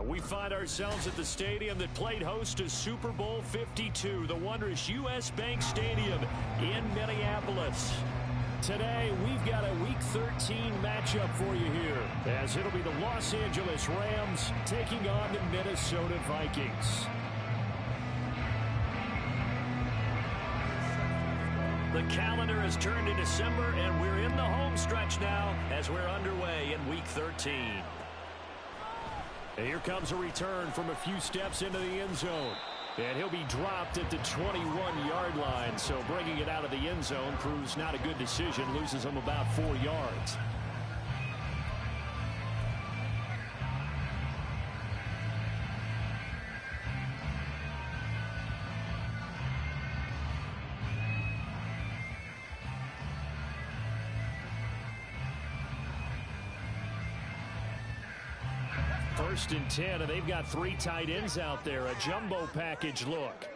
We find ourselves at the stadium that played host to Super Bowl 52, the wondrous U.S. Bank Stadium in Minneapolis. Today, we've got a Week 13 matchup for you here, as it'll be the Los Angeles Rams taking on the Minnesota Vikings. The calendar has turned to December, and we're in the home stretch now as we're underway in Week 13. And here comes a return from a few steps into the end zone. And he'll be dropped at the 21-yard line, so bringing it out of the end zone proves not a good decision, loses him about 4 yards. First and 10, and they've got 3 tight ends out there. A jumbo package look.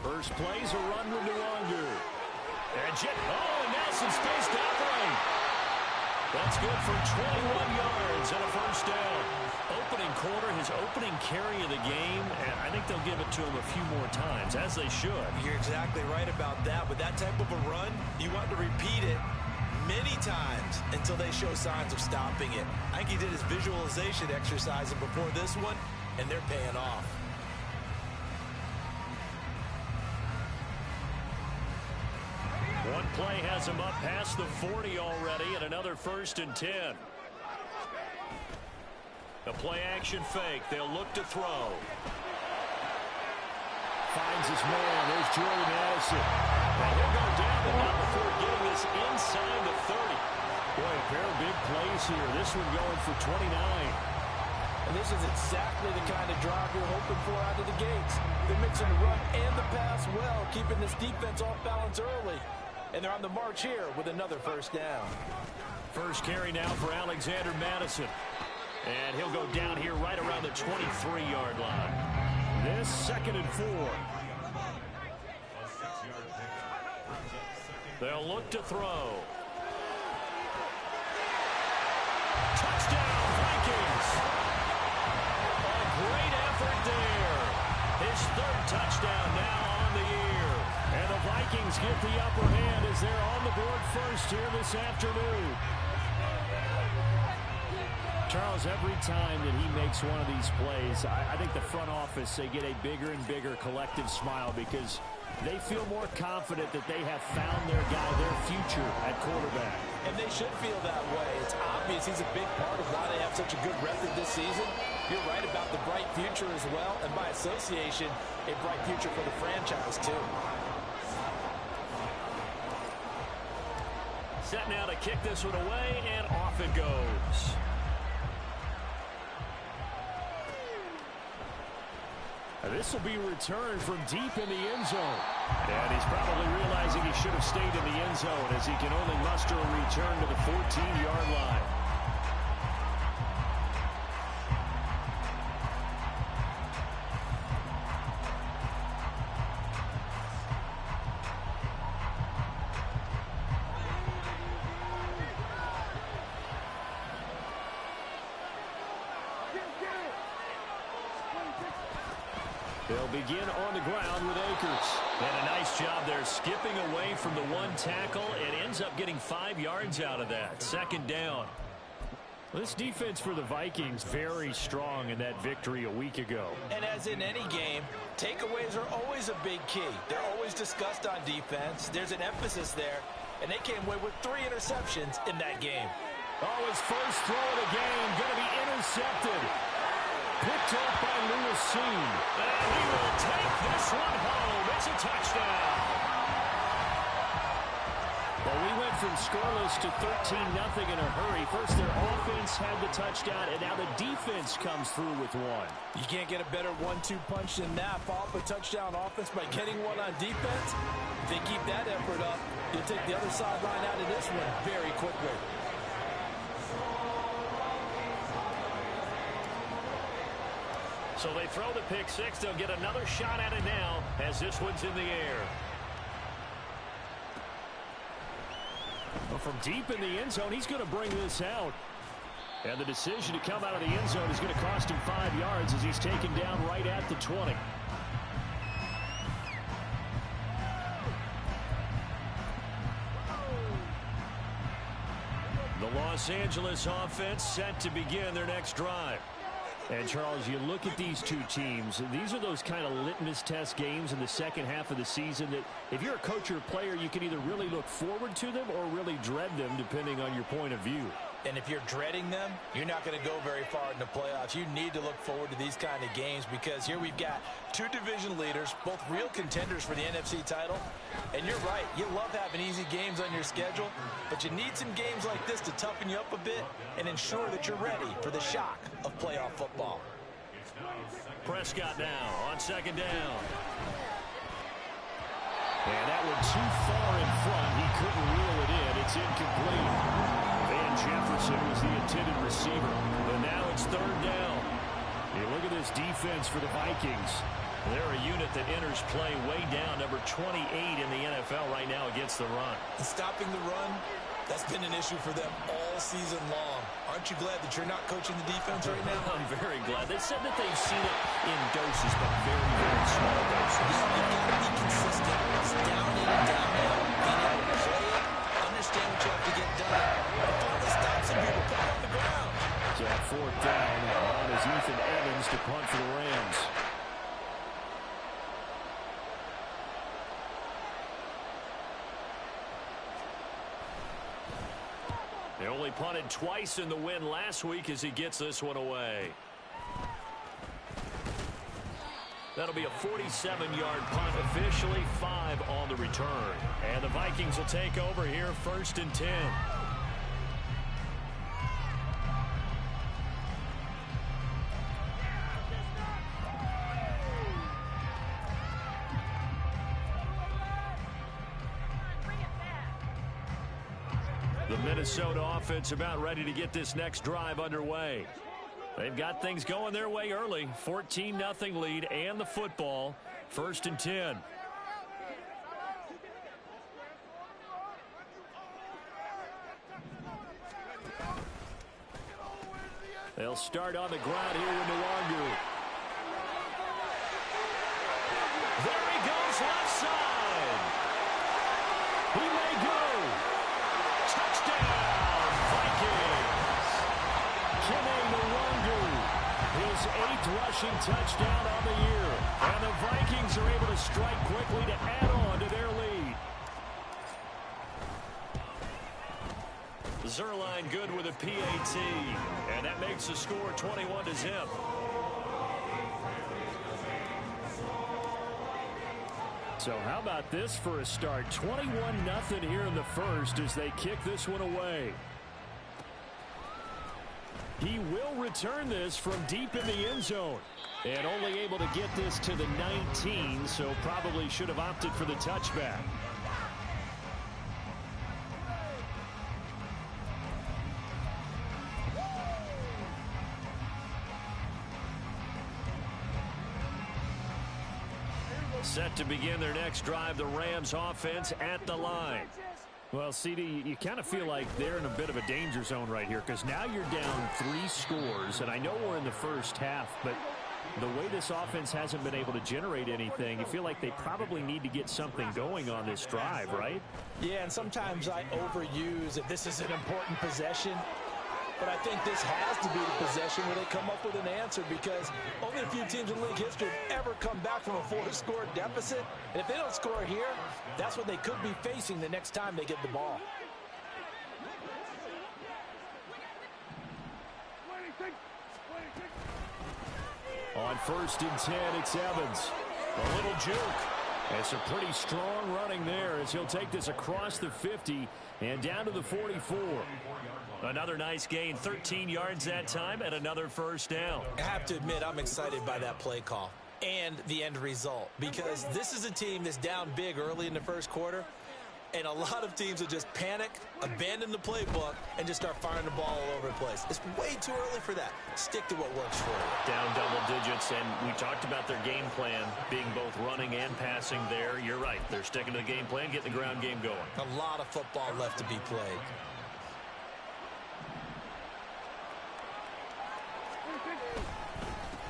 First play's a run with Nwangu. And Nelson stays upright. That's good for 21 yards and a first down. Opening quarter, his opening carry of the game, and I think they'll give it to him a few more times, as they should. You're exactly right about that. With that type of a run, you want to repeat it many times until they show signs of stopping it. I think he did his visualization exercise before this one, and they're paying off. One play has him up past the 40 already, and another first and 10. A play-action fake. They'll look to throw. Finds his man. There's Jordan Addison. And he'll go down, but not before getting this inside the 30. Boy, a pair of big plays here. This one going for 29. And this is exactly the kind of drive you're hoping for out of the gates. They're mixing the run and the pass well, keeping this defense off balance early. And they're on the march here with another first down. First carry now for Alexander Madison. And he'll go down here right around the 23-yard line. This 2nd and 4. They'll look to throw. Touchdown, Vikings! A great effort there. His 3rd touchdown now on the year. And the Vikings get the upper hand as they're on the board first here this afternoon. Charles, every time that he makes one of these plays, I think the front office, they get a bigger and bigger collective smile because they feel more confident that they have found their guy, their future at quarterback. And they should feel that way. It's obvious he's a big part of why they have such a good record this season. You're right about the bright future as well, and by association, a bright future for the franchise too. Set now to kick this one away, and off it goes. This will be returned from deep in the end zone. And he's probably realizing he should have stayed in the end zone as he can only muster a return to the 14-yard line. They'll begin on the ground with Akers. And a nice job there skipping away from the one tackle and ends up getting 5 yards out of that. 2nd down. Well, this defense for the Vikings very strong in that victory a week ago. And as in any game, takeaways are always a big key. They're always discussed on defense. There's an emphasis there, and they came away with 3 interceptions in that game. Oh, his first throw of the game going to be intercepted. Picked up by Lewis. And he will take this one home. It's a touchdown. Well, we went from scoreless to 13-0 in a hurry. First, their offense had the touchdown, and now the defense comes through with one. You can't get a better 1-2 punch than that. Follow up a touchdown offense by getting one on defense. If they keep that effort up, you'll take the other sideline out of this one very quickly. So they throw the pick six. They'll get another shot at it now as this one's in the air. from deep in the end zone, he's going to bring this out. And the decision to come out of the end zone is going to cost him 5 yards as he's taken down right at the 20. The Los Angeles offense set to begin their next drive. And, Charles, you look at these two teams, these are those kind of litmus test games in the second half of the season that if you're a coach or a player, you can either really look forward to them or really dread them, depending on your point of view. And if you're dreading them, you're not going to go very far in the playoffs. You need to look forward to these kind of games because here we've got two division leaders, both real contenders for the NFC title. And you're right, you love having easy games on your schedule, but you need some games like this to toughen you up a bit and ensure that you're ready for the shock of playoff football. Prescott now on second down. And that one too far in front. He couldn't reel it in. It's incomplete. Van Jefferson was the intended receiver. And now it's third down. You look at this defense for the Vikings. They're a unit that enters play way down, number 28 in the NFL right now against the run. And stopping the run, that's been an issue for them all season long. Aren't you glad that you're not coaching the defense right now? I'm very glad. They said that they've seen it in doses, but very, very small doses. You've got to be consistent. It's down in and down out. Being able to play it, understand what you have to get done, and finally stop some people putting on the ground. So at fourth down, on is Ethan Evans to punt for the Rams. They only punted twice in the win last week as he gets this one away. That'll be a 47-yard punt, officially 5 on the return. And the Vikings will take over here, 1st and 10. The Minnesota offense about ready to get this next drive underway. They've got things going their way early. 14-0 lead and the football. 1st and 10. They'll start on the ground here in Nwangu. There he goes, left side. He may go. Touchdown, Vikings. Kene Nwangu, his 8th rushing touchdown on the year. And the Vikings are able to strike quickly to add on to their lead. Zerline good with a PAT. And that makes the score 21-0. So how about this for a start? 21-0 here in the first as they kick this one away. He will return this from deep in the end zone. And only able to get this to the 19, so probably should have opted for the touchback. Set to begin their next drive, the Rams offense at the line. Well, CD, you kind of feel like they're in a bit of a danger zone right here because now you're down 3 scores, and I know we're in the first half, but the way this offense hasn't been able to generate anything, you feel like they probably need to get something going on this drive, right? Yeah, and sometimes I overuse if this is an important possession. But I think this has to be the possession where they come up with an answer because only a few teams in league history have ever come back from a 4-score deficit. And if they don't score here, that's what they could be facing the next time they get the ball. On 1st and 10, it's Evans. A little juke. It's a pretty strong running there as he'll take this across the 50 and down to the 44. Another nice gain, 13 yards that time, and another first down. I have to admit, I'm excited by that play call and the end result because this is a team that's down big early in the first quarter. And a lot of teams will just panic, abandon the playbook, and just start firing the ball all over the place. It's way too early for that. Stick to what works for you. Down double digits, and we talked about their game plan being both running and passing there. You're right. They're sticking to the game plan, getting the ground game going. A lot of football left to be played.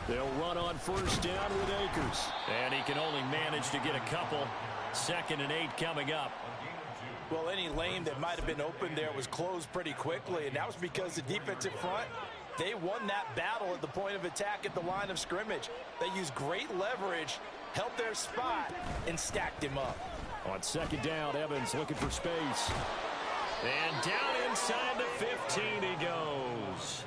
They'll run on first down with Akers. And he can only manage to get a couple. 2nd and 8 coming up. Well, any lane that might have been open there was closed pretty quickly, and that was because the defensive front, they won that battle at the point of attack at the line of scrimmage. They used great leverage, held their spot, and stacked him up. On 2nd down, Evans looking for space. And down inside the 15 he goes.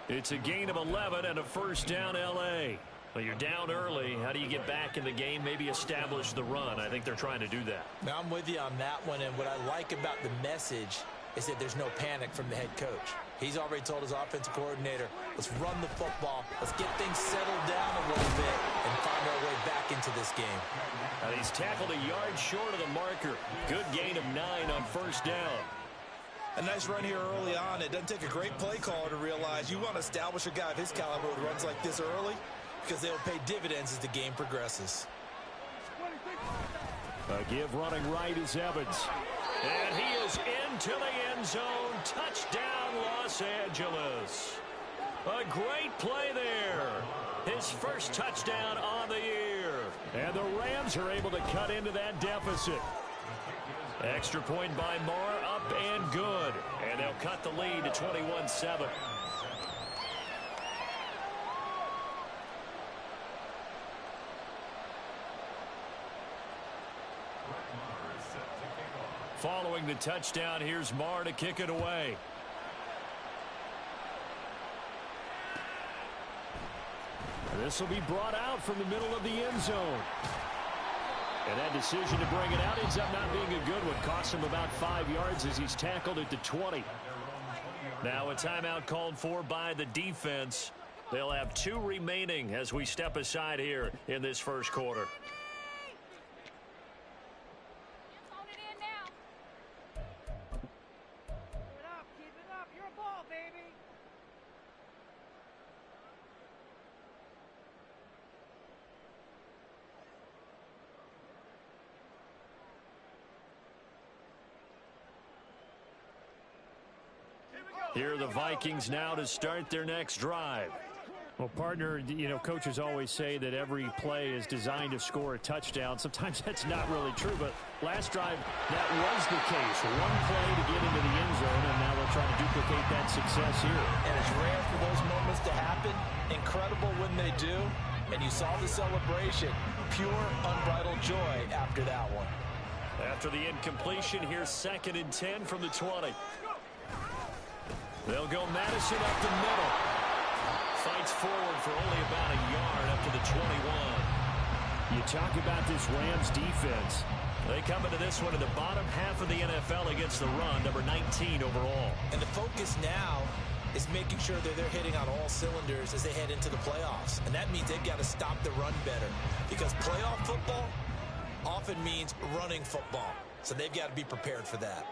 It's a gain of 11 and a first down, L.A. Well, you're down early. How do you get back in the game? Maybe establish the run. I think they're trying to do that. Now, I'm with you on that one, and what I like about the message is that there's no panic from the head coach. He's already told his offensive coordinator, let's run the football, let's get things settled down a little bit, and find our way back into this game. And he's tackled a yard short of the marker. Good gain of 9 on first down. A nice run here early on. It doesn't take a great play caller to realize you want to establish a guy of his caliber who runs like this early, because they'll pay dividends as the game progresses. A give running right is Evans. And he is into the end zone. Touchdown, Los Angeles. A great play there. His first touchdown on the year. And the Rams are able to cut into that deficit. Extra point by Marr, up and good. And they'll cut the lead to 21-7. Following the touchdown, here's Marr to kick it away. This will be brought out from the middle of the end zone. And that decision to bring it out ends up not being a good one. Cost him about 5 yards as he's tackled at the 20. Now a timeout called for by the defense. They'll have 2 remaining as we step aside here in this first quarter. Here are the Vikings now to start their next drive. Well, partner, you know, coaches always say that every play is designed to score a touchdown. Sometimes that's not really true, but last drive, that was the case. One play to get into the end zone, and now they'll try to duplicate that success here. And it's rare for those moments to happen. Incredible when they do. And you saw the celebration. Pure, unbridled joy after that one. After the incompletion, here's 2nd and 10 from the 20. They'll go Madison up the middle. Fights forward for only about a yard up to the 21. You talk about this Rams defense. They come into this one in the bottom half of the NFL against the run, number 19 overall. And the focus now is making sure that they're hitting on all cylinders as they head into the playoffs. And that means they've got to stop the run better, because playoff football often means running football. So they've got to be prepared for that.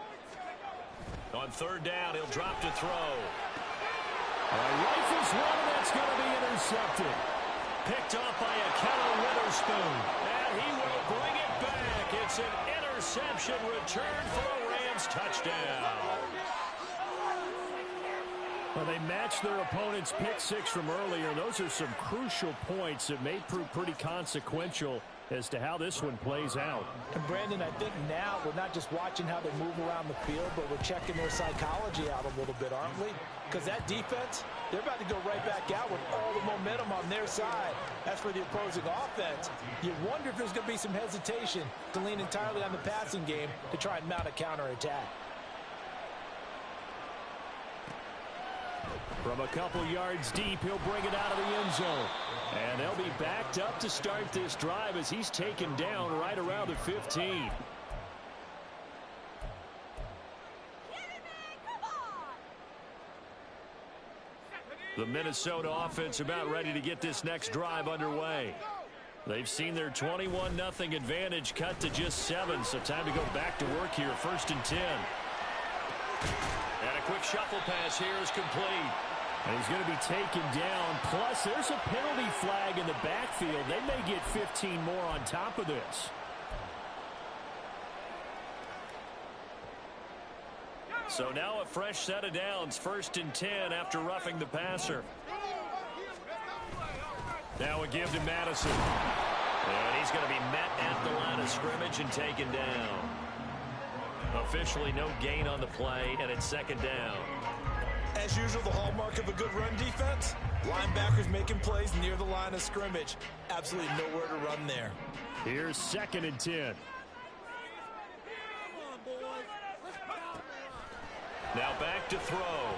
On 3rd down, he'll drop to throw. Rifles one, that's going to be intercepted. Picked off by a Keller Witherspoon. And he will bring it back. It's an interception return for a Rams touchdown. Well, they matched their opponent's pick 6 from earlier. Those are some crucial points that may prove pretty consequential as to how this one plays out. And Brandon, I think now we're not just watching how they move around the field, but we're checking their psychology out a little bit, aren't we? Because that defense, they're about to go right back out with all the momentum on their side. As for the opposing offense, you wonder if there's going to be some hesitation to lean entirely on the passing game to try and mount a counterattack. From a couple yards deep, he'll bring it out of the end zone. And they'll be backed up to start this drive as he's taken down right around the 15. The Minnesota offense about ready to get this next drive underway. They've seen their 21-0 advantage cut to just 7, so time to go back to work here. 1st and 10. And a quick shuffle pass here is complete. And he's going to be taken down. Plus, there's a penalty flag in the backfield. They may get 15 more on top of this. So now a fresh set of downs. 1st and 10 after roughing the passer. Now a give to Madison. And he's going to be met at the line of scrimmage and taken down. Officially no gain on the play, and it's 2nd down. As usual, the hallmark of a good run defense, linebackers making plays near the line of scrimmage. Absolutely nowhere to run there. Here's 2nd and 10. Now back to throw.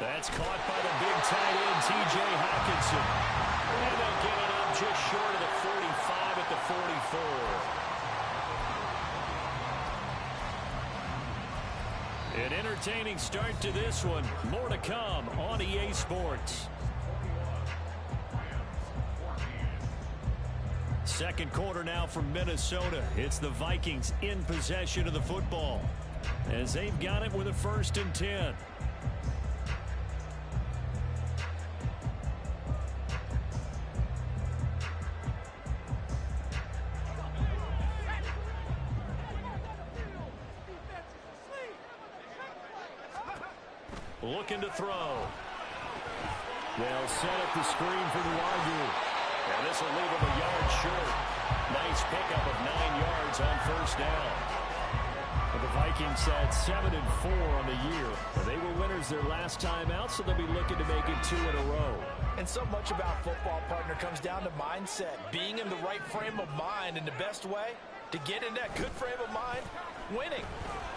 That's caught by the big tight end, T.J. Hawkinson. And they'll get it up just short of the 45 at the 44. An entertaining start to this one. More to come on EA Sports. Second quarter now from Minnesota. It's the Vikings in possession of the football, as they've got it with a 1st and 10. Looking to throw. They'll set up the screen for the wide group. And this will leave him a yard short. Nice pickup of 9 yards on 1st down. But the Vikings had 7-4 on the year. They were winners their last time out, so they'll be looking to make it 2 in a row. And so much about football, partner, comes down to mindset. Being in the right frame of mind, and the best way to get in that good frame of mind, winning.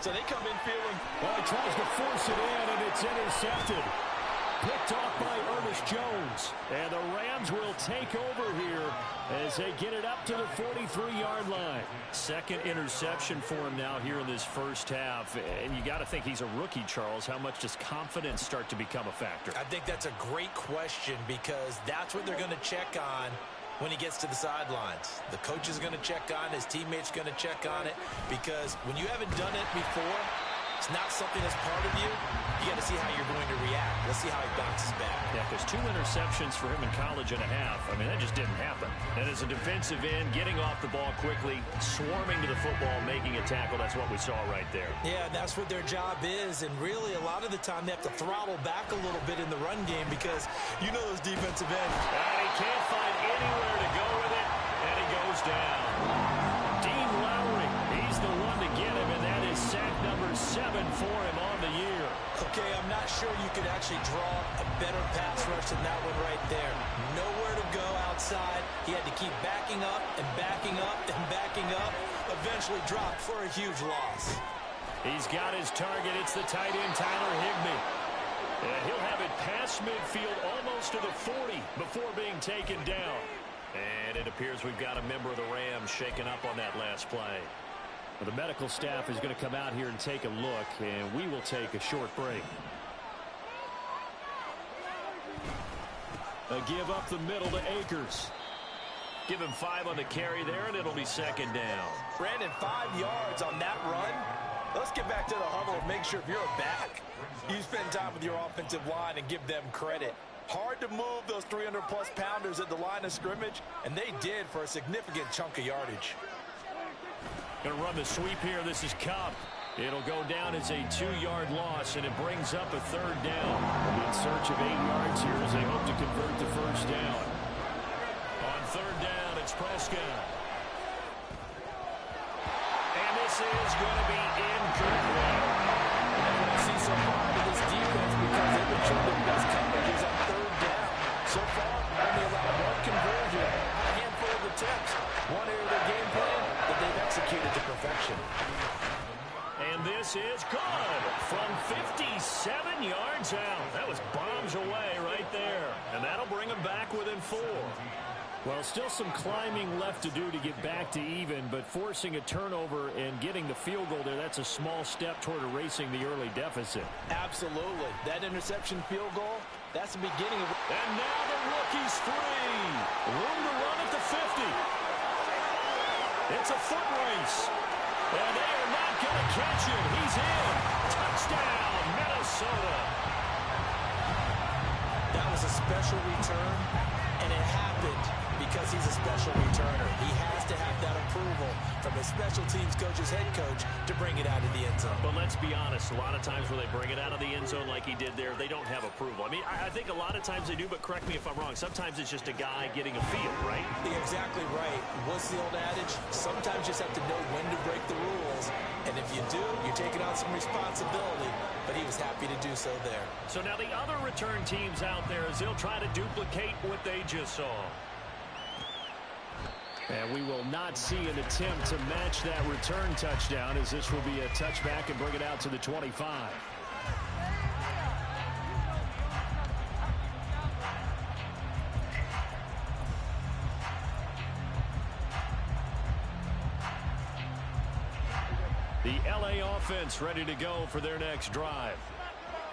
So they come in feeling. Well, he tries to force it in, and it's intercepted. Picked off by Ernest Jones. And the Rams will take over here as they get it up to the 43-yard line. 2nd interception for him now here in this first half. And you got to think he's a rookie, Charles. How much does confidence start to become a factor? I think that's a great question, because that's what they're going to check on when he gets to the sidelines. The coach is going to check on it. His teammates going to check on it, because when you haven't done it before, it's not something that's part of you. You got to see how you're going to react. Let's see how he bounces back. Yeah, because 2 interceptions for him in college and a half. I mean, that just didn't happen. And as a defensive end, getting off the ball quickly, swarming to the football, making a tackle, that's what we saw right there. Yeah, that's what their job is. And really, a lot of the time, they have to throttle back a little bit in the run game, because you know those defensive ends. And he can't find anywhere to go with it, and he goes down. Dean Lowry, he's the one to get him, and that is sack number 7 for him on the year. Okay, I'm not sure you could actually draw a better pass rush than that one right there. Nowhere to go outside. He had to keep backing up and backing up and backing up. Eventually dropped for a huge loss. He's got his target. It's the tight end, Tyler Higbee. And he'll have it past midfield almost to the 40 before being taken down. And it appears we've got a member of the Rams shaken up on that last play. Well, the medical staff is going to come out here and take a look, and we will take a short break. A give up the middle to Akers. Give him 5 on the carry there, and it'll be 2nd down. Brandon, 5 yards on that run. Let's get back to the huddle and make sure if you're a back, you spend time with your offensive line and give them credit. Hard to move those 300-plus pounders at the line of scrimmage, and they did for a significant chunk of yardage. Going to run the sweep here. This is Cobb. It'll go down as a 2-yard loss, and it brings up a 3rd down. In search of 8 yards here as they hope to convert the 1st down. On 3rd down, it's Prescott. And this is going to be incomplete. And what I see so far with this defense, because they've been showing the best coverages on 3rd down. So far, only allowed 1 conversion, a handful of attempts. One area of their game plan that they've executed to perfection. And this is good from 57 yards out. That was bombs away right there. And that'll bring them back within 4. Well, still some climbing left to do to get back to even, but forcing a turnover and getting the field goal there, that's a small step toward erasing the early deficit. Absolutely. That interception field goal, that's the beginning of it. And now the rookie's free. Room to run at the 50. It's a foot race. And they are not going to catch him. He's in. Touchdown, Minnesota. That was a special return, and it happened because he's a special returner. He has to have that approval from his special teams coach's head coach to bring it out of the end zone. But let's be honest, a lot of times when they bring it out of the end zone like he did there, they don't have approval. I mean, I think a lot of times they do, but correct me if I'm wrong. Sometimes it's just a guy getting a feel, right? You're exactly right. What's the old adage? Sometimes you just have to know when to break the rules. And if you do, you're taking on some responsibility. But he was happy to do so there. So now the other return teams out there as they'll try to duplicate what they just saw. And we will not see an attempt to match that return touchdown, as this will be a touchback and bring it out to the 25. The LA offense ready to go for their next drive.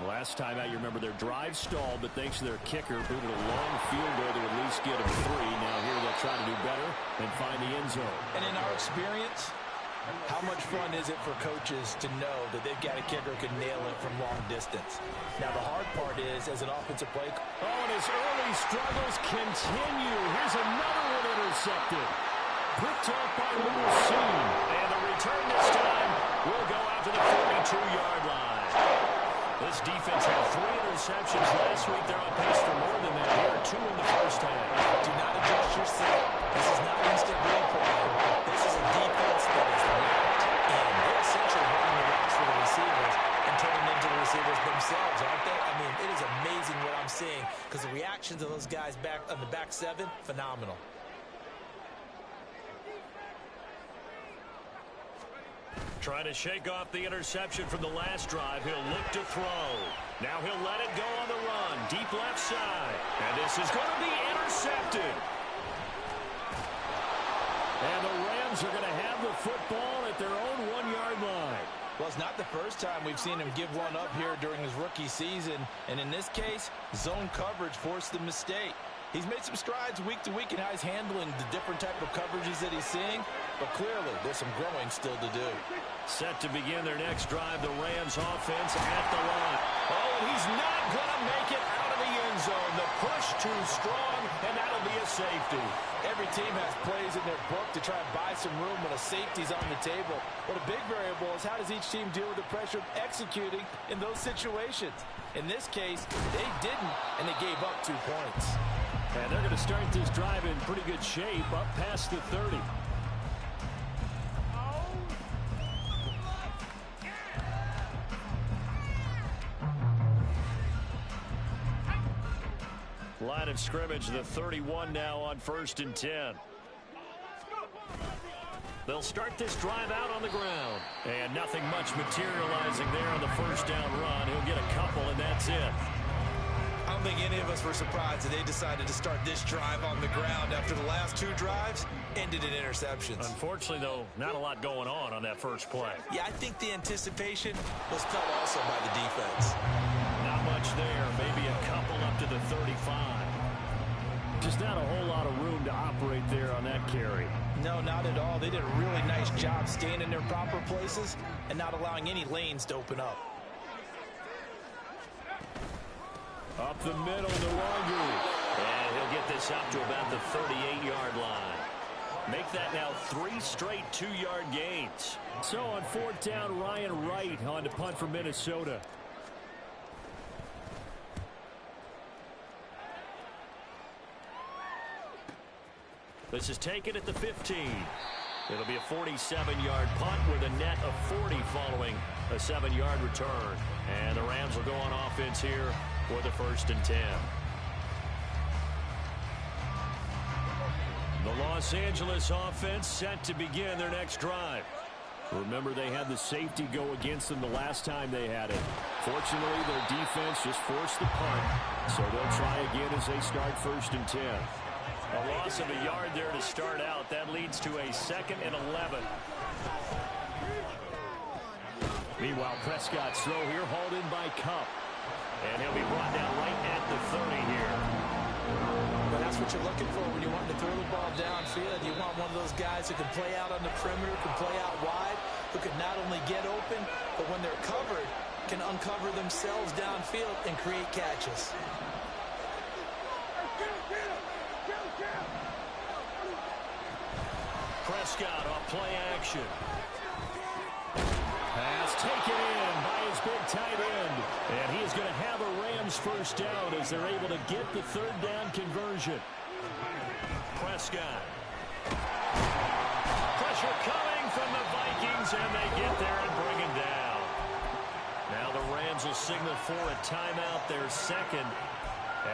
Last time out, you remember their drive stalled, but thanks to their kicker, booted a long field goal to at least get them 3. Now here they'll try to do better and find the end zone. And in our experience, how much fun is it for coaches to know that they've got a kicker who can nail it from long distance? Now the hard part is, as an offensive play... Oh, and his early struggles continue. Here's another one intercepted. Picked off by Lucene. And the return this time will go out to the 42-yard line. This defense had 3 interceptions last week. They're on pace for more than that here. 2 in the first half. Do not adjust your set. This is not instant replay. This is a defense that is locked in. They're essentially running the routes for the receivers and turning into the receivers themselves, aren't they? I mean, it is amazing what I'm seeing because the reactions of those guys back on the back 7, phenomenal. Trying to shake off the interception from the last drive. He'll look to throw. Now he'll let it go on the run. Deep left side. And this is going to be intercepted. And the Rams are going to have the football at their own 1-yard line. Well, it's not the first time we've seen him give one up here during his rookie season. And in this case, zone coverage forced the mistake. He's made some strides week to week in how he's handling the different type of coverages that he's seeing, but clearly there's some growing still to do. Set to begin their next drive, the Rams offense at the line. Oh, he's not going to make it out of the end zone. The push too strong, and that'll be a safety. Every team has plays in their book to try and buy some room when a safety's on the table. But a big variable is how does each team deal with the pressure of executing in those situations. In this case, they didn't, and they gave up 2 points. And they're going to start this drive in pretty good shape, up past the 30. Line of scrimmage, the 31 now on 1st and 10. They'll start this drive out on the ground. And nothing much materializing there on the first down run. He'll get a couple, and that's it. I don't think any of us were surprised that they decided to start this drive on the ground after the last 2 drives ended in interceptions. Unfortunately, though, not a lot going on that first play. Yeah, I think the anticipation was felt also by the defense. Not much there. Maybe a couple up to the 35. Just not a whole lot of room to operate there on that carry. No, not at all. They did a really nice job staying in their proper places and not allowing any lanes to open up. Up the middle to Longu. And he'll get this up to about the 38-yard line. Make that now 3 straight 2-yard gains. So on 4th down, Ryan Wright on to punt for Minnesota. This is taken at the 15. It'll be a 47-yard punt with a net of 40 following a 7-yard return. And the Rams will go on offense here for the 1st and 10. The Los Angeles offense set to begin their next drive. Remember, they had the safety go against them the last time they had it. Fortunately, their defense just forced the punt, so they'll try again as they start 1st and 10. A loss of a yard there to start out. That leads to a 2nd and 11. Meanwhile, Prescott's throw here hauled in by Cup. And he'll be brought down right at the 30 here. But that's what you're looking for when you want to throw the ball downfield. You want one of those guys who can play out on the perimeter, can play out wide, who can not only get open, but when they're covered, can uncover themselves downfield and create catches. Prescott off play action. Pass taken in by his big tight end. And he is going to have a Rams first down as they're able to get the 3rd down conversion. Prescott. Pressure coming from the Vikings, and they get there and bring him down. Now the Rams will signal for a timeout, their 2nd,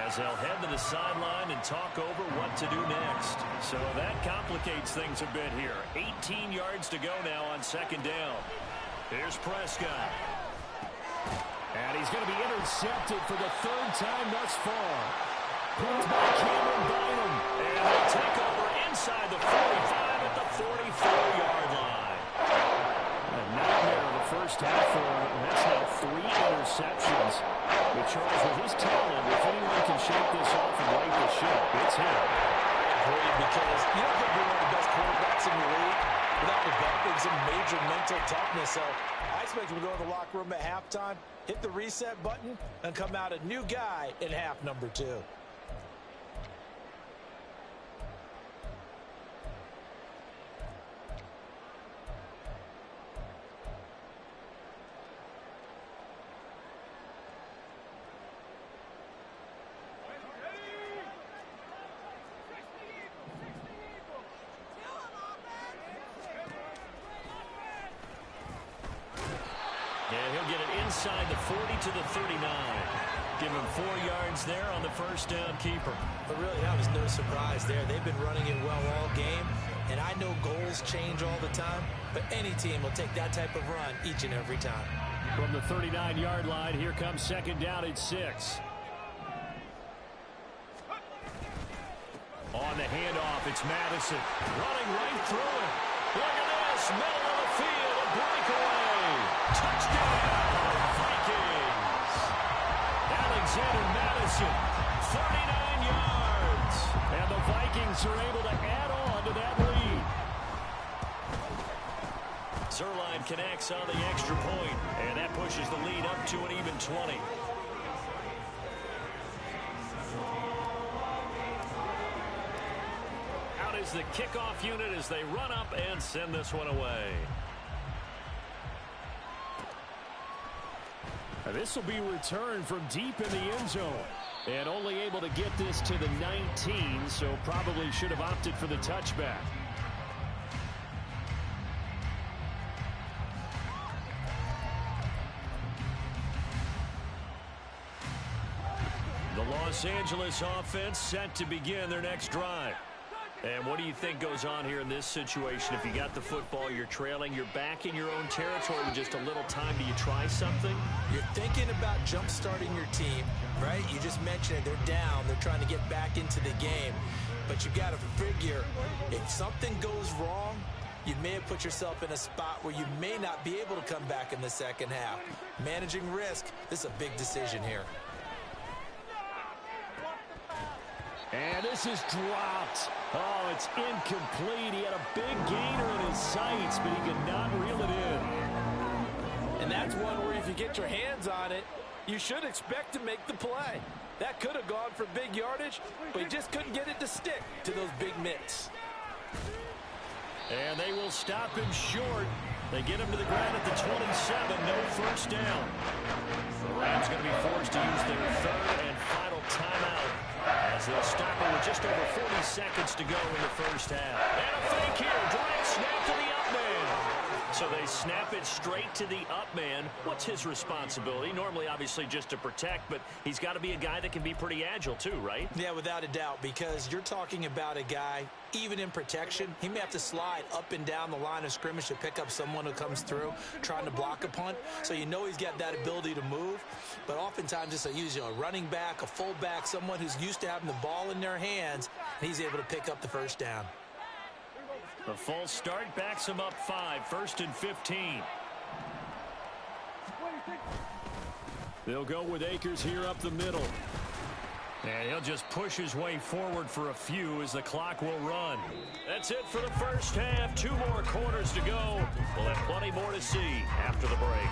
as they'll head to the sideline and talk over what to do next. So that complicates things a bit here. 18 yards to go now on 2nd down. Here's Prescott. And he's going to be intercepted for the 3rd time thus far. Picked by Cameron Bynum. And they'll take over inside the 45 at the 44-yard line. A nightmare of the first half for him. That's now 3 interceptions. But Charles, with his talent, if anyone can shake this off and right the ship, it's him. Great, because you don't get to be one of the best quarterbacks in the league without developing some major mental toughness. So I expect him to go to the locker room at halftime, hit the reset button, and come out a new guy in half number 2. And he'll get it inside the 40 to the 39. Give him 4 yards there on the first down keeper. But really, that was no surprise there. They've been running it well all game. And I know goals change all the time, but any team will take that type of run each and every time. From the 39-yard line, here comes 2nd down at 6. On the handoff, it's Madison. Running right through it. Look at this. Middle of the field. A breakaway. Touchdown, Vikings. Alexander Madison, 39 yards. And the Vikings are able to add on to that lead. Zerline connects on the extra point, and that pushes the lead up to an even 20. Out is the kickoff unit as they run up and send this one away. This will be returned from deep in the end zone. And only able to get this to the 19, so probably should have opted for the touchback. The Los Angeles offense set to begin their next drive. And what do you think goes on here in this situation? If you got the football, you're trailing, you're back in your own territory with just a little time. Do you try something? You're thinking about jump-starting your team, right? You just mentioned it. They're down. They're trying to get back into the game. But you've got to figure, if something goes wrong, you may have put yourself in a spot where you may not be able to come back in the second half. Managing risk, this is a big decision here. And this is dropped. Oh, it's incomplete. He had a big gainer in his sights, but he could not reel it in. And that's one where if you get your hands on it, you should expect to make the play. That could have gone for big yardage, but he just couldn't get it to stick to those big mitts. And they will stop him short. They get him to the ground at the 27. No first down. The Rams going to be forced to use their 3rd and final timeout as they'll stop it with just over 40 seconds to go in the first half. And a fake here. Drive snap to the up man. So they snap it straight to the up man. What's his responsibility? Normally, obviously, just to protect, but he's got to be a guy that can be pretty agile too, right? Yeah, without a doubt, because you're talking about a guy, even in protection, he may have to slide up and down the line of scrimmage to pick up someone who comes through trying to block a punt. So you know he's got that ability to move, but oftentimes it's a running back, a fullback, someone who's used to having the ball in their hands, and he's able to pick up the first down. The full start backs him up 5, 1st and 15. They'll go with Akers here up the middle. And he'll just push his way forward for a few as the clock will run. That's it for the first half. 2 more quarters to go. We'll have plenty more to see after the break.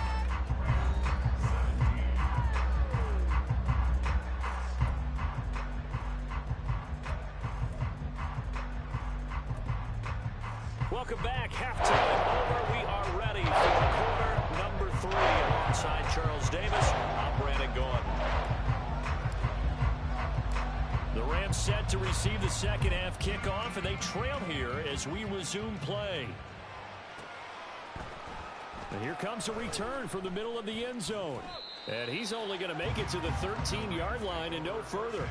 Welcome back. Halftime over. We are ready for quarter number 3. Alongside Charles Davis, I'm Brandon Gaughan. The Rams set to receive the second half kickoff, and they trail here as we resume play. And here comes a return from the middle of the end zone. And he's only going to make it to the 13-yard line and no further.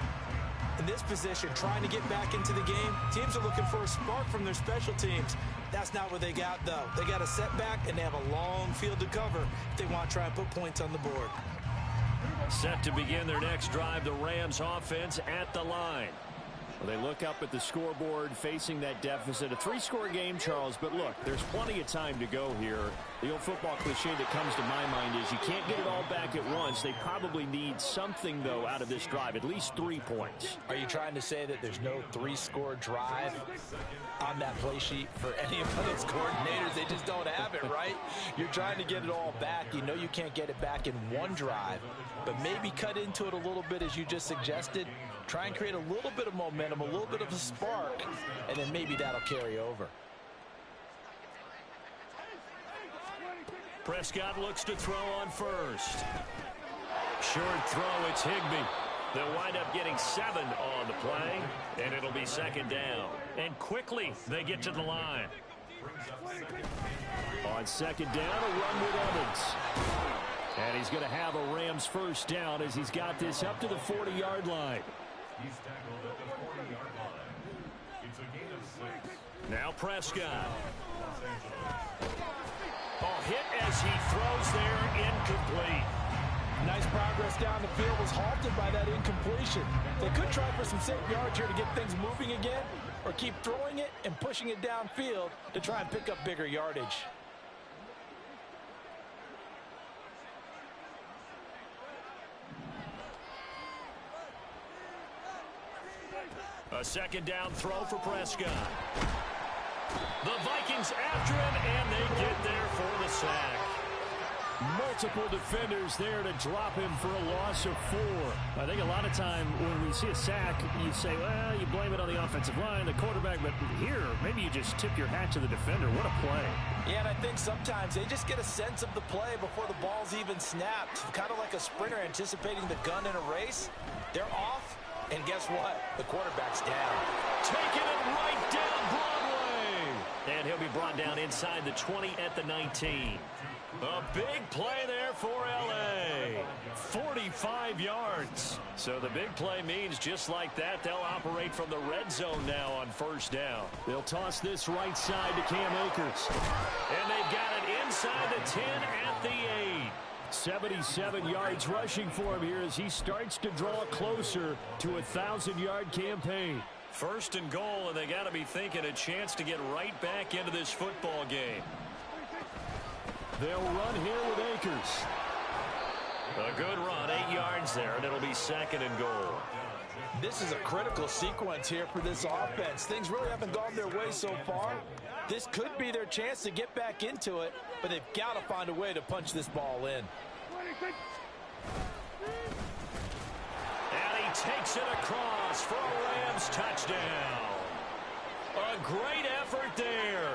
In this position, trying to get back into the game, teams are looking for a spark from their special teams. That's not what they got, though. They got a setback, and they have a long field to cover if they want to try and put points on the board. Set to begin their next drive, the Rams offense at the line. Well, they look up at the scoreboard facing that deficit. A 3-score game, Charles, but look, there's plenty of time to go here. The old football cliche that comes to my mind is you can't get it all back at once. They probably need something, though, out of this drive, at least 3 points. Are you trying to say that there's no 3-score drive on that play sheet for any of those coordinators? They just don't have it, right? You're trying to get it all back. You know you can't get it back in one drive, but maybe cut into it a little bit as you just suggested. Try and create a little bit of momentum, a little bit of a spark, and then maybe that'll carry over. Prescott looks to throw on first. Short throw, it's Higbee. They'll wind up getting 7 on the play, and it'll be second down. And quickly, they get to the line. On second down, a run with Evans. And he's going to have a Rams first down as he's got this up to the 40-yard line. Now Prescott. Oh, hit as he throws there, incomplete. Nice progress down the field, was halted by that incompletion. They could try for some safe yards here to get things moving again, or keep throwing it and pushing it downfield to try and pick up bigger yardage. A second down throw for Prescott. The Vikings after him, and they get there for the sack. Multiple defenders there to drop him for a loss of 4. I think a lot of time when we see a sack, you say, well, you blame it on the offensive line, the quarterback, but here, maybe you just tip your hat to the defender. What a play. Yeah, and I think sometimes they just get a sense of the play before the ball's even snapped. Kind of like a sprinter anticipating the gun in a race. They're off, and guess what? The quarterback's down. Taking it right down Broadway. And he'll be brought down inside the 20 at the 19. A big play there for L.A. 45 yards. So the big play means just like that, they'll operate from the red zone now on first down. They'll toss this right side to Cam Akers. And they've got it inside the 10 at the 8. 77 yards rushing for him here as he starts to draw closer to a 1,000-yard campaign. First and goal, and they got to be thinking a chance to get right back into this football game. They'll run here with Akers. A good run, 8 yards there, and it'll be second and goal. This is a critical sequence here for this offense. Things really haven't gone their way so far. This could be their chance to get back into it, but they've got to find a way to punch this ball in. And he takes it across for a Rams touchdown. A great effort there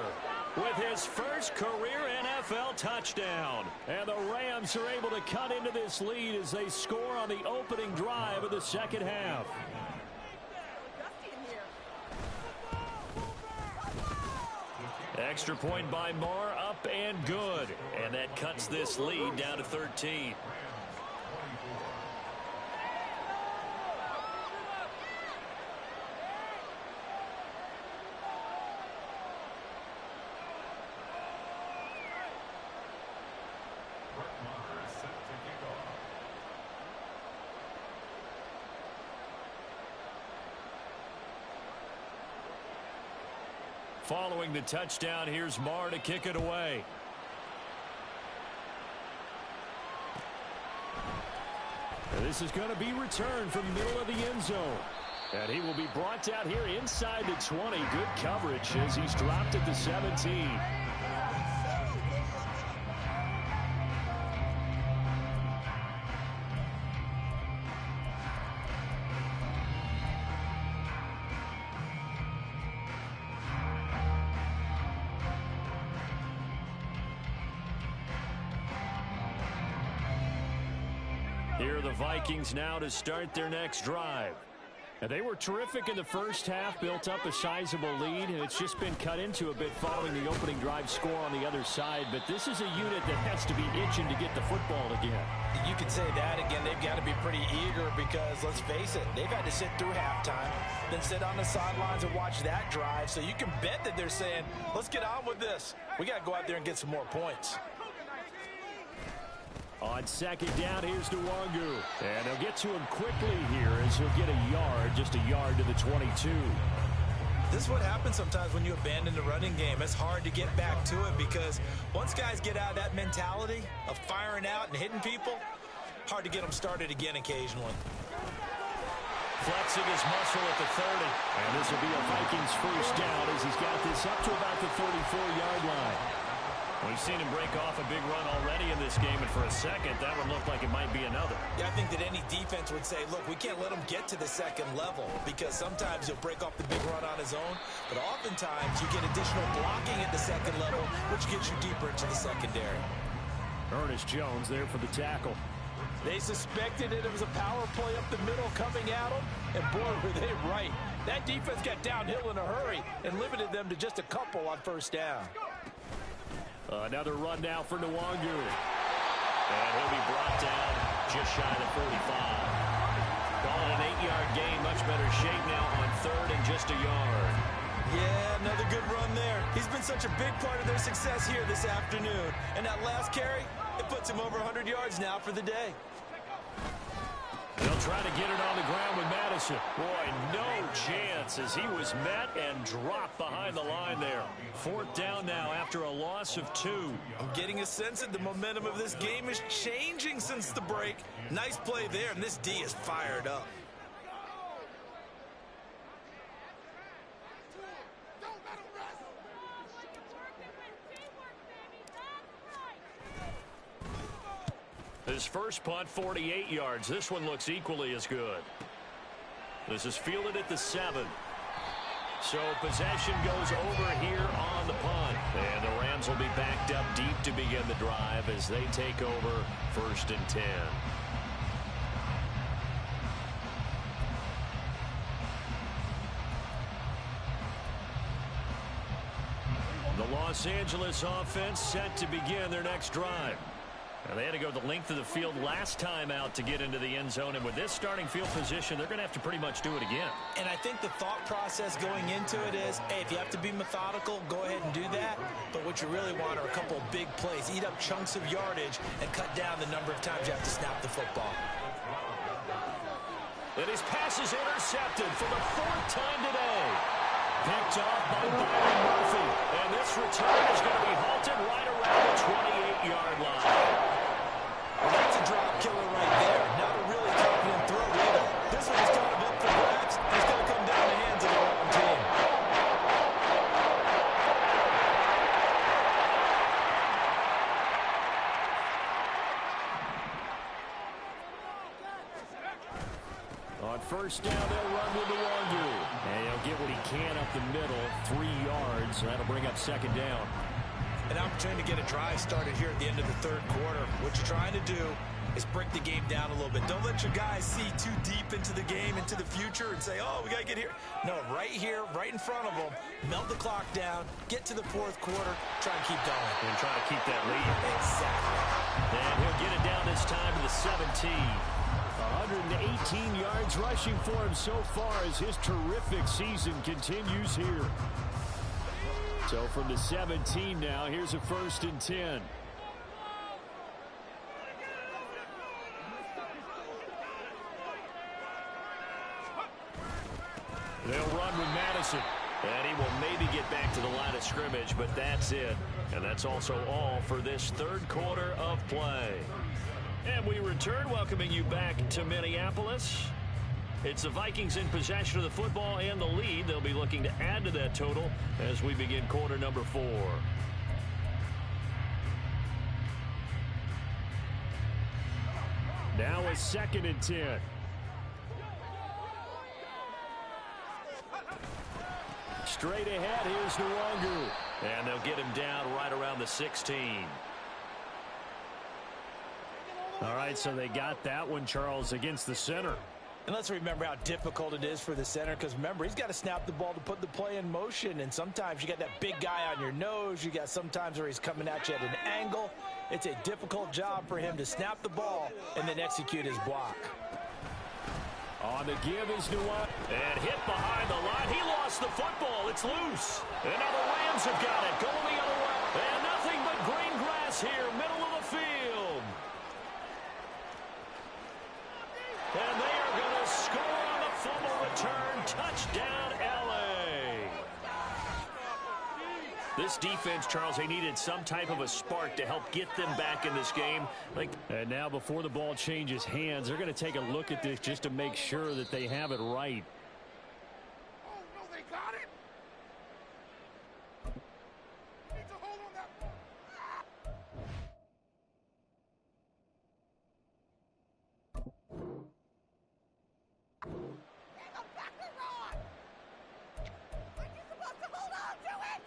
with his first career NFL touchdown. And the Rams are able to cut into this lead as they score on the opening drive of the second half. Extra point by Marr, up and good. And that cuts this lead down to 13. Following the touchdown, here's Marr to kick it away. And this is going to be returned from the middle of the end zone. And he will be brought down here inside the 20. Good coverage as he's dropped at the 17. Here are the Vikings now to start their next drive. And they were terrific in the first half, built up a sizable lead, and it's just been cut into a bit following the opening drive score on the other side. But this is a unit that has to be itching to get the football again. You could say that again. They've got to be pretty eager because, let's face it, they've had to sit through halftime, then sit on the sidelines and watch that drive. So you can bet that they're saying, let's get on with this. We got to go out there and get some more points. On second down, here's Nwangu. And they'll get to him quickly here as he'll get a yard, just a yard to the 22. This is what happens sometimes when you abandon the running game. It's hard to get back to it because once guys get out of that mentality of firing out and hitting people, hard to get them started again occasionally. Flexing his muscle at the 30. And this will be a Vikings first down as he's got this up to about the 34-yard line. We've seen him break off a big run already in this game, and for a second, that one looked like it might be another. Yeah, I think that any defense would say, look, we can't let him get to the second level because sometimes he'll break off the big run on his own, but oftentimes you get additional blocking at the second level, which gets you deeper into the secondary. Ernest Jones there for the tackle. They suspected it was a power play up the middle coming at them, and boy, were they right. That defense got downhill in a hurry and limited them to just a couple on first down. Another run now for Nwangu. And he'll be brought down just shy of the 45. Calling an 8-yard gain, much better shape now on third and just a yard. Yeah, another good run there. He's been such a big part of their success here this afternoon. And that last carry, it puts him over 100 yards now for the day. They'll try to get it on the ground with Madison. Boy, no chance as he was met and dropped behind the line there. Fourth down now after a loss of 2. I'm getting a sense that the momentum of this game is changing since the break. Nice play there, and this D is fired up. His first punt, 48 yards. This one looks equally as good. This is fielded at the 7. So possession goes over here on the punt. And the Rams will be backed up deep to begin the drive as they take over first and 10. The Los Angeles offense set to begin their next drive. Now, they had to go the length of the field last time out to get into the end zone, and with this starting field position, they're going to have to pretty much do it again. And I think the thought process going into it is, hey, if you have to be methodical, go ahead and do that. But what you really want are a couple of big plays, eat up chunks of yardage, and cut down the number of times you have to snap the football. And his pass is intercepted for the 4th time today. Picked off by Byron Murphy. And this return is going to be halted right around the 28-yard line. Well, that's a drop killer right there. Not a really confident throw either. This one is kind of up for grabs. It's going to come down the hands of the wrong team. On first down, they'll run with Nwangu. And he'll get what he can up the middle, 3 yards. That'll bring up second down. An opportunity to get a drive started here at the end of the third quarter. What you're trying to do is break the game down a little bit. Don't let your guys see too deep into the game, into the future, and say, oh, we got to get here. No, right here, right in front of them, melt the clock down, get to the fourth quarter, try and keep going. And try to keep that lead. Exactly. And he'll get it down this time to the 17. 118 yards rushing for him so far as his terrific season continues here. So from the 17 now, here's a 1st and 10. They'll run with Madison. And he will maybe get back to the line of scrimmage, but that's it. And that's also all for this third quarter of play. And we return, welcoming you back to Minneapolis. It's the Vikings in possession of the football and the lead. They'll be looking to add to that total as we begin quarter number 4. Now a 2nd and 10. Straight ahead, here's Nwangu. And they'll get him down right around the 16. All right, so they got that one, Charles, against the center. And let's remember how difficult it is for the center, because remember, he's got to snap the ball to put the play in motion, and sometimes you got that big guy on your nose. You got sometimes where he's coming at you at an angle. It's a difficult job for him to snap the ball and then execute his block. On the give is Nwangu. And hit behind the line. He lost the football. It's loose. And now the Rams have got it. Going the other way. And nothing but green grass here, middle of the field. And they are going to score on the fumble return. Touchdown, L.A. This defense, Charles, they needed some type of a spark to help get them back in this game. And now before the ball changes hands, they're going to take a look at this just to make sure that they have it right. Oh, no, they got it. Need to hold on that ball. And the back to Ron. Like you're supposed to hold on to it.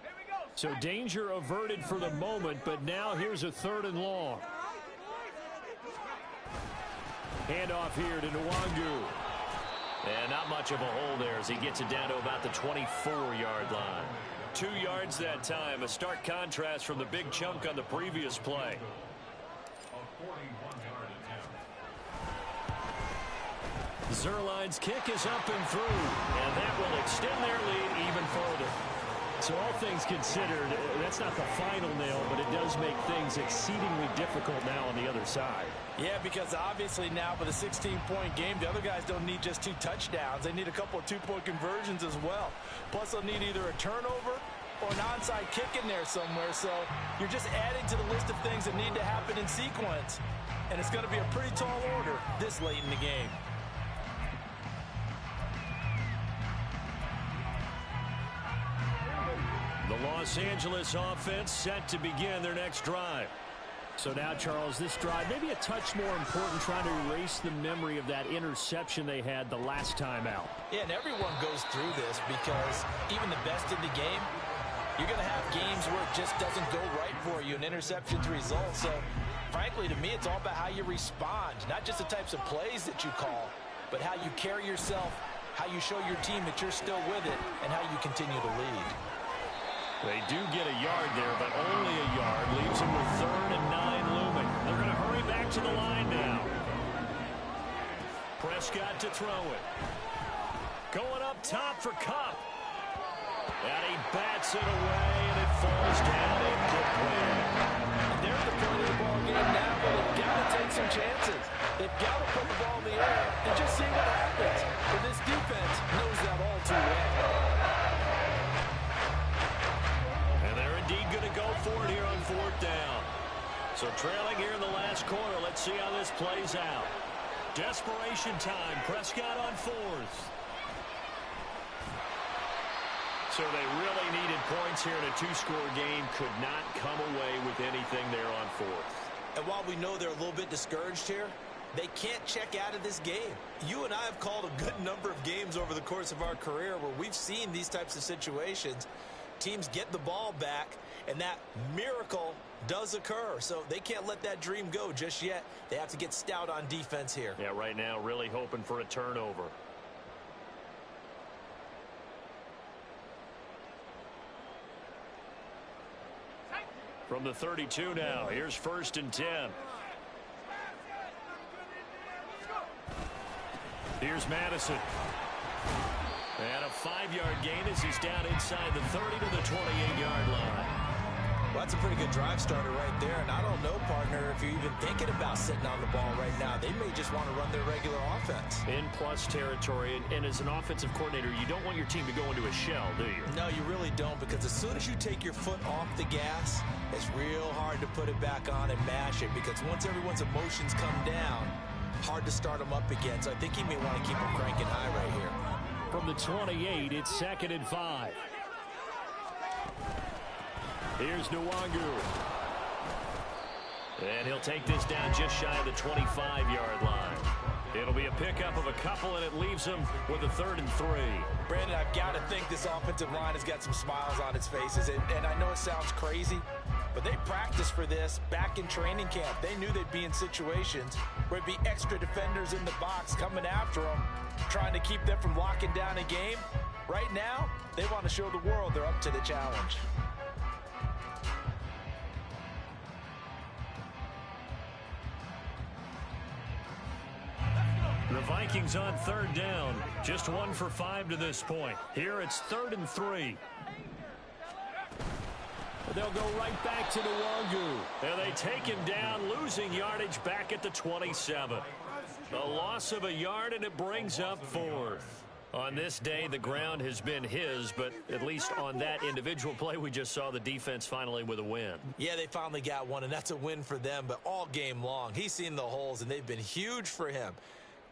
Here we go. So danger averted for the moment, but now here's a 3rd and long. Handoff here to Nwangu. And not much of a hole there as he gets it down to about the 24-yard line. 2 yards that time, a stark contrast from the big chunk on the previous play. Zerline's kick is up and through, and that will extend their lead even further. So all things considered, that's not the final nail, but it does make things exceedingly difficult now on the other side. Yeah, because obviously now with a 16-point game, the other guys don't need just 2 touchdowns. They need a couple of 2-point conversions as well. Plus, they'll need either a turnover or an onside kick in there somewhere. So you're just adding to the list of things that need to happen in sequence. And it's going to be a pretty tall order this late in the game. The Los Angeles offense set to begin their next drive. So now, Charles, this drive maybe a touch more important, trying to erase the memory of that interception they had the last time out. Yeah, and everyone goes through this because even the best in the game, you're going to have games where it just doesn't go right for you, and interceptions result. So, frankly, to me, it's all about how you respond, not just the types of plays that you call, but how you carry yourself, how you show your team that you're still with it, and how you continue to lead. They do get a yard there, but only a yard. Leaves them with 3rd and 9 looming. They're going to hurry back to the line now. Prescott to throw it. Going up top for Kupp. And he bats it away, and it falls down incomplete. And there's the point of the ball game now, but they've got to take some chances. They've got to put the ball in the air and just see what happens. But this defense knows that all too well. Indeed going to go for it here on 4th down. So trailing here in the last quarter. Let's see how this plays out. Desperation time. Prescott on 4th. So they really needed points here in a 2-score game. Could not come away with anything there on 4th. And while we know they're a little bit discouraged here, they can't check out of this game. You and I have called a good number of games over the course of our career where we've seen these types of situations. teams get the ball back, and that miracle does occur. So they can't let that dream go just yet. They have to get stout on defense here. Yeah, right now really hoping for a turnover. From the 32 now, here's 1st and 10. Here's Madison. And a 5-yard gain as he's down inside the 30 to the 28-yard line. Well, that's a pretty good drive starter right there. And I don't know, partner, if you're even thinking about sitting on the ball right now. They may just want to run their regular offense. In plus territory. And as an offensive coordinator, you don't want your team to go into a shell, do you? No, you really don't, because as soon as you take your foot off the gas, it's real hard to put it back on and mash it, because once everyone's emotions come down, hard to start them up again. So I think he may want to keep them cranking high right here. From the 28, it's 2nd and 5. Here's Nwangu. And he'll take this down just shy of the 25-yard line. It'll be a pickup of a couple, and it leaves him with a 3rd and 3. Brandon, I've got to think this offensive line has got some smiles on its faces. And I know it sounds crazy, but they practiced for this back in training camp. They knew they'd be in situations where it'd be extra defenders in the box coming after them, trying to keep them from locking down a game. Right now, they want to show the world they're up to the challenge. The Vikings on 3rd down. Just 1 for 5 to this point. Here it's 3rd and 3. They'll go right back to Nwangu. And they take him down, losing yardage back at the 27. A loss of a yard, and it brings up 4th. On this day, the ground has been his, but at least on that individual play, we just saw the defense finally with a win. Yeah, they finally got one, and that's a win for them, but all game long, he's seen the holes, and they've been huge for him.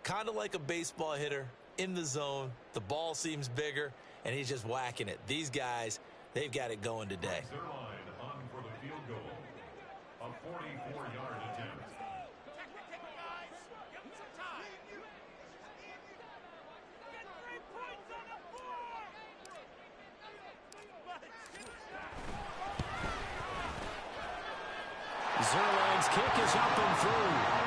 Kind of like a baseball hitter in the zone. The ball seems bigger, and he's just whacking it. These guys, they've got it going today. Their line on for the field goal. A 44-yard attempt. Zerline's kick is up and through.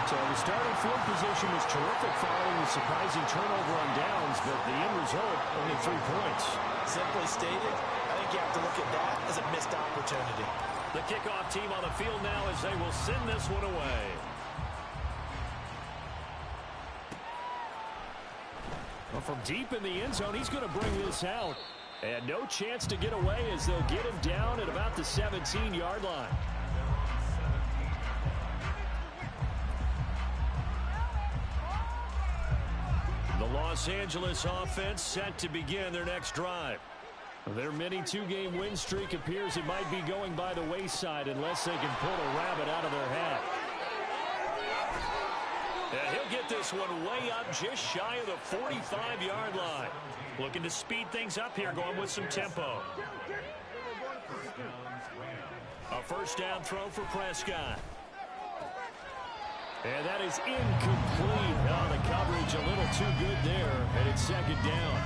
So the starting field position was terrific following the surprising turnover on downs, but the end result, only 3 points. Simply stated, I think you have to look at that as a missed opportunity. The kickoff team on the field now as they will send this one away. Well, from deep in the end zone, he's going to bring this out. And no chance to get away as they'll get him down at about the 17-yard line. The Los Angeles offense set to begin their next drive. Their mini 2-game win streak appears it might be going by the wayside unless they can pull a rabbit out of their hat. And he'll get this one way up just shy of the 45-yard line. Looking to speed things up here, going with some tempo. A first down throw for Prescott. And that is incomplete. Oh, the coverage a little too good there, and it's 2nd down.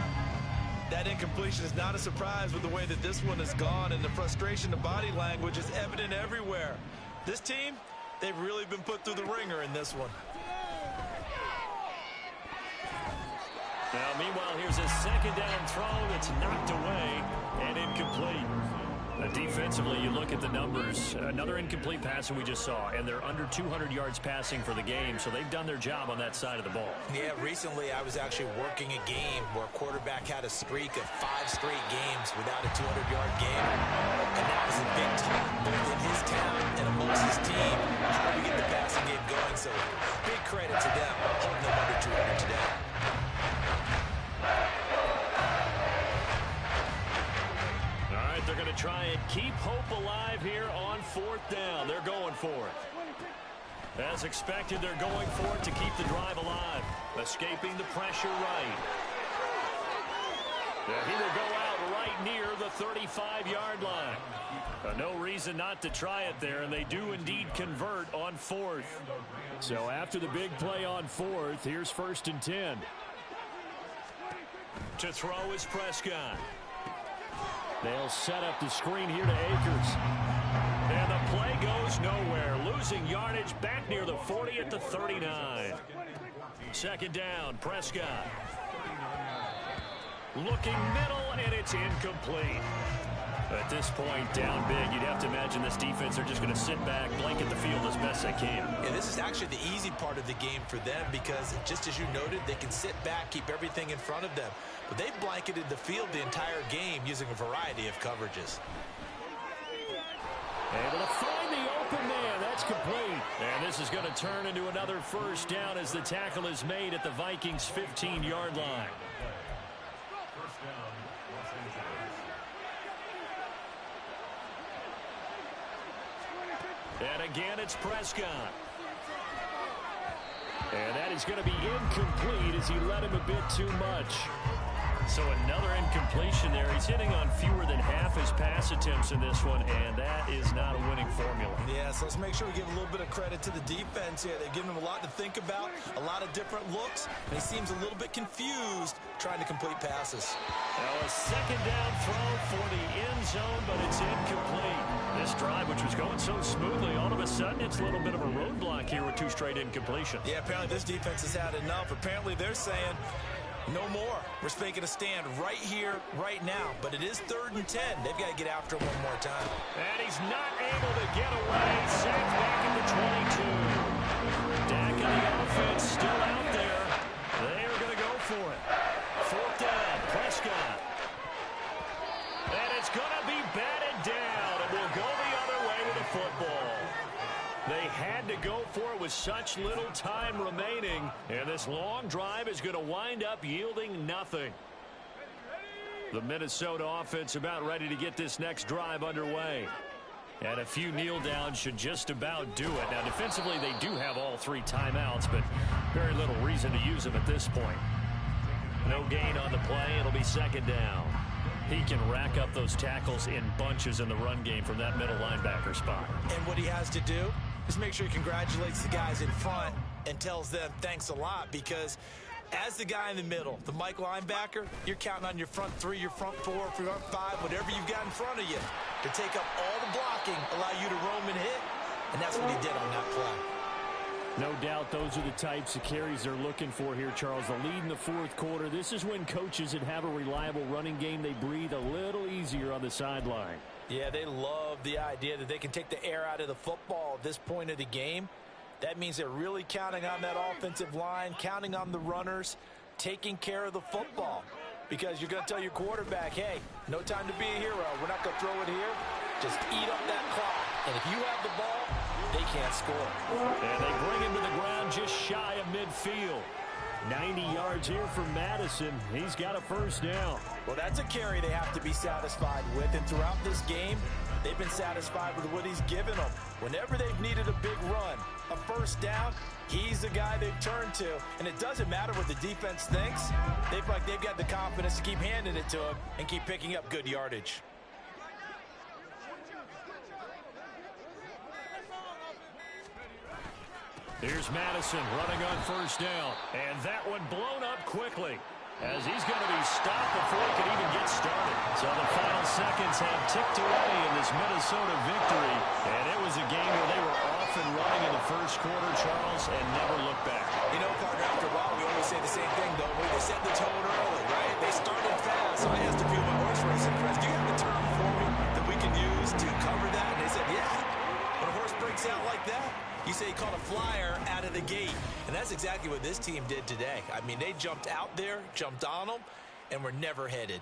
That incompletion is not a surprise with the way that this one has gone, and the frustration, the body language is evident everywhere. This team, they've really been put through the ringer in this one. Now, meanwhile, here's a 2nd down throw that's knocked away and incomplete. Defensively, you look at the numbers. Another incomplete pass that we just saw, and they're under 200 yards passing for the game, so they've done their job on that side of the ball. Yeah, recently I was actually working a game where a quarterback had a streak of 5 straight games without a 200-yard game, and that was a big talk both in his town and amongst his team. How do we get the passing game going? So big credit to them holding them under 200 today. They're going to try and keep hope alive here on 4th down. They're going for it. As expected, they're going for it to keep the drive alive. Escaping the pressure right. He will go out right near the 35-yard line. No reason not to try it there, and they do indeed convert on 4th. So after the big play on 4th, here's 1st and 10. To throw is Prescott. They'll set up the screen here to Akers. And the play goes nowhere. Losing yardage back near the 40 at the 39. Second down, Prescott. Looking middle, and it's incomplete. At this point, down big, you'd have to imagine this defense are just going to sit back, blanket the field as best they can. And this is actually the easy part of the game for them because, just as you noted, they can sit back, keep everything in front of them. But they've blanketed the field the entire game using a variety of coverages. Able to find the open man. That's complete. And this is going to turn into another first down as the tackle is made at the Vikings' 15-yard line. First down, Los Angeles. And again, it's Prescott. And that is going to be incomplete as he led him a bit too much. So another incompletion there. He's hitting on fewer than half his pass attempts in this one, and that is not a winning formula. Yeah, so let's make sure we give a little bit of credit to the defense here. They've given him a lot to think about, a lot of different looks, and he seems a little bit confused trying to complete passes. Now a second down throw for the end zone, but it's incomplete. This drive, which was going so smoothly, all of a sudden it's a little bit of a roadblock here with two straight incompletions. Yeah, apparently this defense has had enough. Apparently they're saying, no more. We're making a stand right here, right now. But it is 3rd and 10. They've got to get after him one more time. And he's not able to get away. Sacked back at the 22. Dak and the offense still out there. They are going to go for it. 4th down, Prescott. And it's going to be batted down. And we'll go the other way with the football. They had to go for it with such little time remaining, and this long drive is going to wind up yielding nothing. The Minnesota offense about ready to get this next drive underway. And a few kneel downs should just about do it. Now, defensively, they do have all 3 timeouts, but very little reason to use them at this point. No gain on the play. It'll be 2nd down. He can rack up those tackles in bunches in the run game from that middle linebacker spot. And what he has to do is make sure he congratulates the guys in front and tells them thanks a lot, because as the guy in the middle, the Mike linebacker, you're counting on your front 3, your front 4, your front 5, whatever you've got in front of you to take up all the blocking, allow you to roam and hit, and that's what he did on that play. No doubt those are the types of carries they're looking for here, Charles. The lead in the 4th quarter. This is when coaches that have a reliable running game, they breathe a little easier on the sideline. Yeah, they love the idea that they can take the air out of the football at this point of the game. That means they're really counting on that offensive line, counting on the runners, taking care of the football. Because you're going to tell your quarterback, hey, no time to be a hero. We're not going to throw it here. Just eat up that clock. And if you have the ball, they can't score. And they bring him to the ground just shy of midfield. 90 yards here for Madison. He's got a first down. Well, that's a carry they have to be satisfied with. And throughout this game, they've been satisfied with what he's given them. Whenever they've needed a big run, a first down, he's the guy they've turned to. And it doesn't matter what the defense thinks. They've got the confidence to keep handing it to him and keep picking up good yardage. Here's Madison running on first down. And that one blown up quickly, as he's going to be stopped before he can even get started. So the final seconds have ticked away in this Minnesota victory. And it was a game where they were off and running in the first quarter, Charles, and never looked back. You know, partner, after a while, we always say the same thing, don't we? They set the tone early, right? They started fast. So I asked a few of my horse racing friends, do you have a term for me that we can use to cover that? And they said, yeah. When a horse breaks out like that, you say he caught a flyer out of the gate. And that's exactly what this team did today. I mean, they jumped out there, jumped on them, and were never headed.